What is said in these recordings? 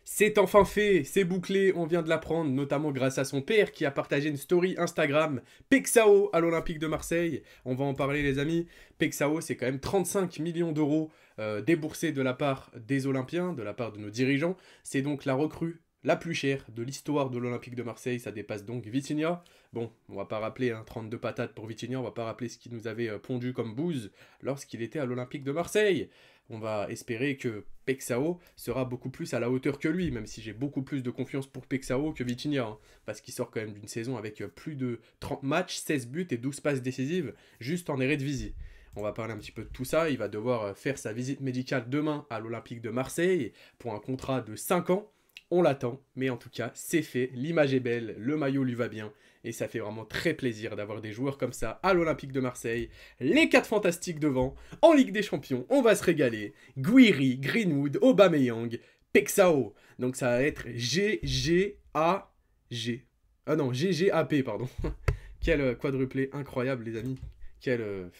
C'est enfin fait, c'est bouclé, on vient de l'apprendre, notamment grâce à son père qui a partagé une story Instagram. Pexao à l'Olympique de Marseille, on va en parler les amis. Pexao, c'est quand même 35 millions d'euros déboursés de la part des Olympiens, de la part de nos dirigeants. C'est donc la recrue la plus chère de l'histoire de l'Olympique de Marseille, ça dépasse donc Vitinha. Bon, on va pas rappeler 32 patates pour Vitinha, on va pas rappeler ce qu'il nous avait pondu comme bouse lorsqu'il était à l'Olympique de Marseille. On va espérer que Pexao sera beaucoup plus à la hauteur que lui, même si j'ai beaucoup plus de confiance pour Pexao que Vitinha, hein, parce qu'il sort quand même d'une saison avec plus de 30 matchs, 16 buts et 12 passes décisives, juste en Eredivisie. On va parler un petit peu de tout ça, il va devoir faire sa visite médicale demain à l'Olympique de Marseille pour un contrat de 5 ans. On l'attend, mais en tout cas, c'est fait, l'image est belle, le maillot lui va bien, et ça fait vraiment très plaisir d'avoir des joueurs comme ça à l'Olympique de Marseille, les 4 fantastiques devant, en Ligue des Champions, on va se régaler, Guiri, Greenwood, Aubameyang, Pexao, donc ça va être G-G-A-G. Ah non, G-G-A-P, pardon. Quel quadruplé incroyable les amis, quel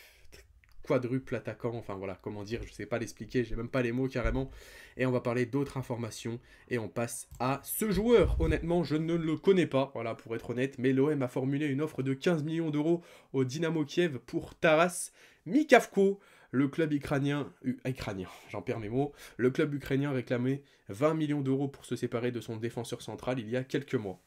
quadruple attaquant, enfin voilà, comment dire, je sais pas l'expliquer, j'ai même pas les mots carrément. Et on va parler d'autres informations, et on passe à ce joueur. Honnêtement, je ne le connais pas, voilà, pour être honnête, mais l'OM a formulé une offre de 15 millions d'euros au Dynamo Kiev pour Taras Mikavko. Le club ukrainien, j'en perds mes mots, le club ukrainien réclamait 20 millions d'euros pour se séparer de son défenseur central il y a quelques mois.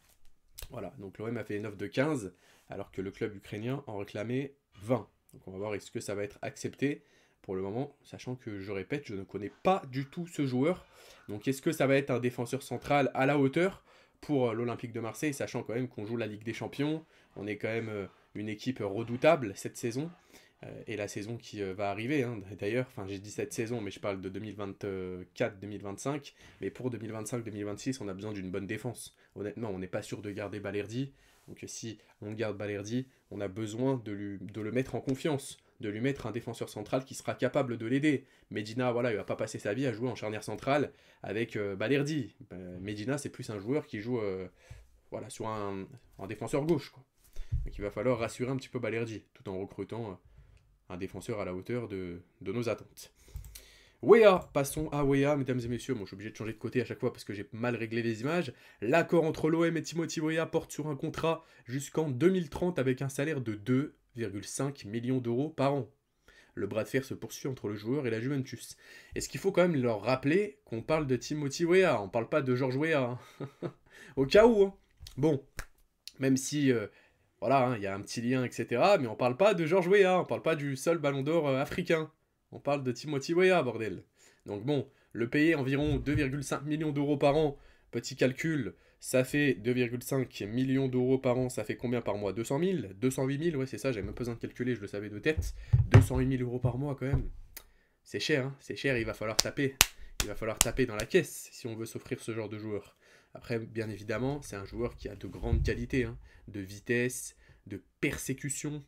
Voilà, donc l'OM a fait une offre de 15, alors que le club ukrainien en réclamait 20. Donc on va voir est-ce que ça va être accepté pour le moment, sachant que je répète, je ne connais pas du tout ce joueur. Donc est-ce que ça va être un défenseur central à la hauteur pour l'Olympique de Marseille, sachant quand même qu'on joue la Ligue des Champions, on est quand même une équipe redoutable cette saison, et la saison qui va arriver, hein, d'ailleurs, enfin j'ai dit cette saison, mais je parle de 2024-2025, mais pour 2025-2026, on a besoin d'une bonne défense. Honnêtement, on n'est pas sûr de garder Balerdi, donc si on garde Balerdi, on a besoin de le mettre en confiance, de lui mettre un défenseur central qui sera capable de l'aider. Medina, voilà, il va pas passer sa vie à jouer en charnière centrale avec Balerdi. Medina, c'est plus un joueur qui joue voilà, sur un défenseur gauche, quoi. Donc il va falloir rassurer un petit peu Balerdi, tout en recrutant un défenseur à la hauteur de nos attentes. Wea, passons à Wea, mesdames et messieurs. Bon, je suis obligé de changer de côté à chaque fois parce que j'ai mal réglé les images. L'accord entre l'OM et Timothy Wea porte sur un contrat jusqu'en 2030 avec un salaire de 2,5 millions d'euros par an. Le bras de fer se poursuit entre le joueur et la Juventus. Est-ce qu'il faut quand même leur rappeler qu'on parle de Timothy Wea, on parle pas de George Wea, hein. Au cas où, hein. Bon, même si voilà, hein, il y a un petit lien, etc. Mais on parle pas de George Weah, on parle pas du seul ballon d'or africain. On parle de Timothy Weah, bordel. Donc bon, le payer environ 2,5 millions d'euros par an, petit calcul, ça fait 2,5 millions d'euros par an, ça fait combien par mois? 200 000? 208 000, ouais c'est ça, j'avais même pas besoin de calculer, je le savais de tête. 208 000 euros par mois quand même. C'est cher, hein, c'est cher, il va falloir taper. Il va falloir taper dans la caisse si on veut s'offrir ce genre de joueur. Après, bien évidemment, c'est un joueur qui a de grandes qualités, hein, de vitesse, de persécution,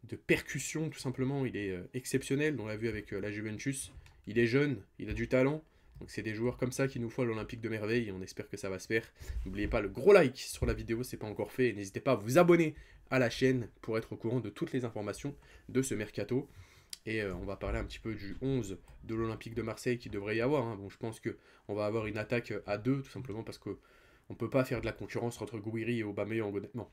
de percussion, tout simplement. Il est exceptionnel, on l'a vu avec la Juventus. Il est jeune, il a du talent. Donc c'est des joueurs comme ça qu'il nous faut à l'Olympique de Merveille et on espère que ça va se faire. N'oubliez pas le gros like sur la vidéo, c'est pas encore fait. Et n'hésitez pas à vous abonner à la chaîne pour être au courant de toutes les informations de ce mercato. Et on va parler un petit peu du 11 de l'Olympique de Marseille qui devrait y avoir, hein. Bon, je pense qu'on va avoir une attaque à deux, tout simplement parce qu'on ne peut pas faire de la concurrence entre Gouiri et Aubameyang, honnêtement.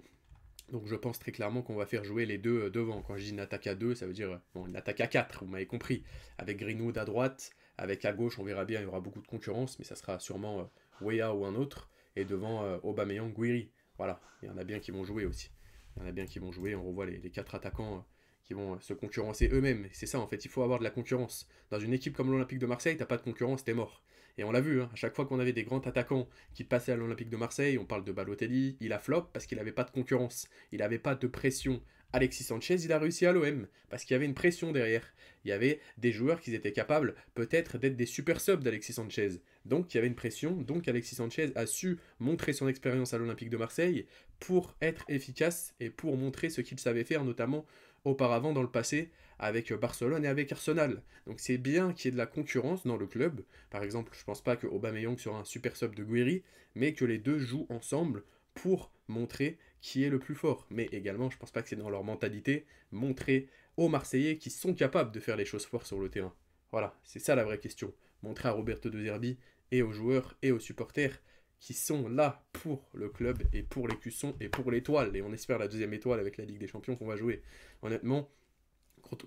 Donc je pense très clairement qu'on va faire jouer les deux devant. Quand je dis une attaque à deux, ça veut dire bon, une attaque à 4, vous m'avez compris. Avec Greenwood à droite, avec à gauche, on verra bien, il y aura beaucoup de concurrence, mais ça sera sûrement Weah ou un autre. Et devant Aubameyang, Gouiri. Voilà, il y en a bien qui vont jouer aussi. Il y en a bien qui vont jouer, on revoit les 4 attaquants qui vont se concurrencer eux-mêmes. C'est ça en fait, il faut avoir de la concurrence. Dans une équipe comme l'Olympique de Marseille, t'as pas de concurrence, t'es mort. Et on l'a vu, hein, à chaque fois qu'on avait des grands attaquants qui passaient à l'Olympique de Marseille, on parle de Balotelli, il a flop parce qu'il n'avait pas de concurrence, il n'avait pas de pression. Alexis Sanchez, il a réussi à l'OM parce qu'il y avait une pression derrière. Il y avait des joueurs qui étaient capables peut-être d'être des super subs d'Alexis Sanchez. Donc il y avait une pression, donc Alexis Sanchez a su montrer son expérience à l'Olympique de Marseille pour être efficace et pour montrer ce qu'il savait faire, notamment auparavant dans le passé avec Barcelone et avec Arsenal. Donc c'est bien qu'il y ait de la concurrence dans le club. Par exemple, je pense pas que Aubameyang sera un super sub de Guiri, mais que les deux jouent ensemble pour montrer qui est le plus fort. Mais également, je pense pas que c'est dans leur mentalité, montrer aux Marseillais qu'ils sont capables de faire les choses fortes sur le terrain. Voilà, c'est ça la vraie question. Montrer à Roberto De Zerbi et aux joueurs et aux supporters qui sont là pour le club et pour les cuissons et pour l'étoile. Et on espère la deuxième étoile avec la Ligue des Champions qu'on va jouer. Honnêtement,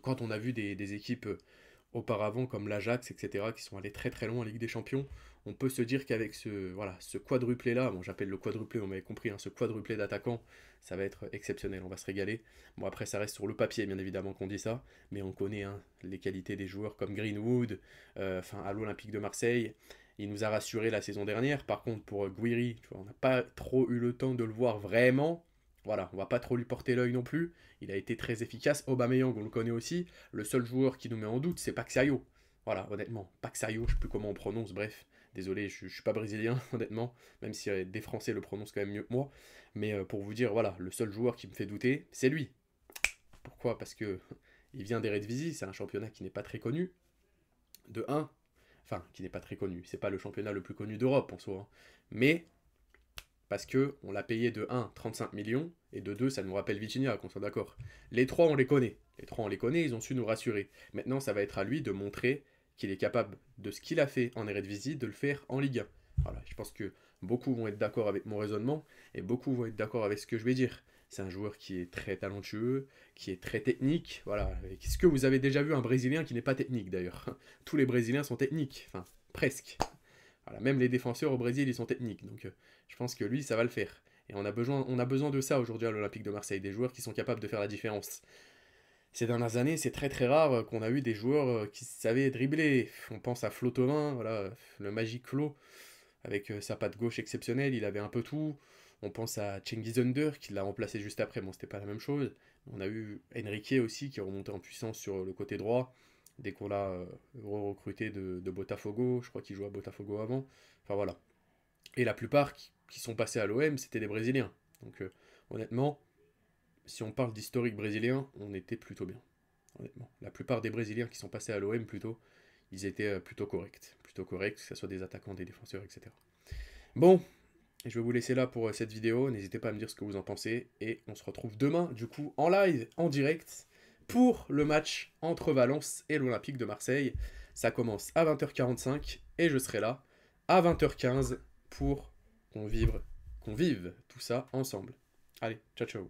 quand on a vu des équipes auparavant comme l'Ajax, etc., qui sont allés très très loin en Ligue des Champions, on peut se dire qu'avec ce quadruplé-là, bon j'appelle le quadruplé, on m'avait compris, hein, ce quadruplé d'attaquants, ça va être exceptionnel, on va se régaler. Bon après ça reste sur le papier bien évidemment qu'on dit ça, mais on connaît hein, les qualités des joueurs comme Greenwood, à l'Olympique de Marseille. Il nous a rassuré la saison dernière. Par contre, pour Guiri, on n'a pas trop eu le temps de le voir vraiment. Voilà, on va pas trop lui porter l'œil non plus. Il a été très efficace. Aubameyang, on le connaît aussi. Le seul joueur qui nous met en doute, c'est Paxayo. Voilà, honnêtement, Paxayo, je sais plus comment on prononce, bref. Désolé, je suis pas brésilien, honnêtement, même si des Français le prononcent quand même mieux que moi. Mais pour vous dire, voilà, le seul joueur qui me fait douter, c'est lui. Pourquoi? Parce que il vient d'Eredivisie, c'est un championnat qui n'est pas très connu. De 1, enfin, qui n'est pas très connu. C'est pas le championnat le plus connu d'Europe en soi. Hein. Mais parce que on l'a payé de 1, 35 millions, et de 2, ça nous rappelle Vitinha, qu'on soit d'accord. Les trois, on les connaît. Les trois, on les connaît, ils ont su nous rassurer. Maintenant, ça va être à lui de montrer qu'il est capable de ce qu'il a fait en Eredivisie, de le faire en Ligue 1. Voilà, je pense que beaucoup vont être d'accord avec mon raisonnement, et beaucoup vont être d'accord avec ce que je vais dire. C'est un joueur qui est très talentueux, qui est très technique. Voilà. Est-ce que vous avez déjà vu un Brésilien qui n'est pas technique d'ailleurs? Tous les Brésiliens sont techniques, enfin presque. Voilà, même les défenseurs au Brésil, ils sont techniques. Donc je pense que lui, ça va le faire. Et on a besoin de ça aujourd'hui à l'Olympique de Marseille, des joueurs qui sont capables de faire la différence. Ces dernières années, c'est très très rare qu'on a eu des joueurs qui savaient dribbler. On pense à Flo Thauvin, voilà, le magique Flo, avec sa patte gauche exceptionnelle, il avait un peu tout. On pense à Cengiz Under, qui l'a remplacé juste après, bon, c'était pas la même chose. On a eu Enrique aussi, qui est remonté en puissance sur le côté droit, dès qu'on l'a recruté de Botafogo, je crois qu'il jouait à Botafogo avant. Enfin voilà. Et la plupart qui sont passés à l'OM, c'était des Brésiliens. Donc honnêtement, si on parle d'historique brésilien, on était plutôt bien. Honnêtement. La plupart des Brésiliens qui sont passés à l'OM plutôt, ils étaient plutôt corrects. Plutôt corrects, que ce soit des attaquants, des défenseurs, etc. Bon, je vais vous laisser là pour cette vidéo. N'hésitez pas à me dire ce que vous en pensez. Et on se retrouve demain, du coup, en live, en direct, pour le match entre Valence et l'Olympique de Marseille. Ça commence à 20h45 et je serai là à 20h15 pour qu'on vive tout ça ensemble. Allez, ciao ciao.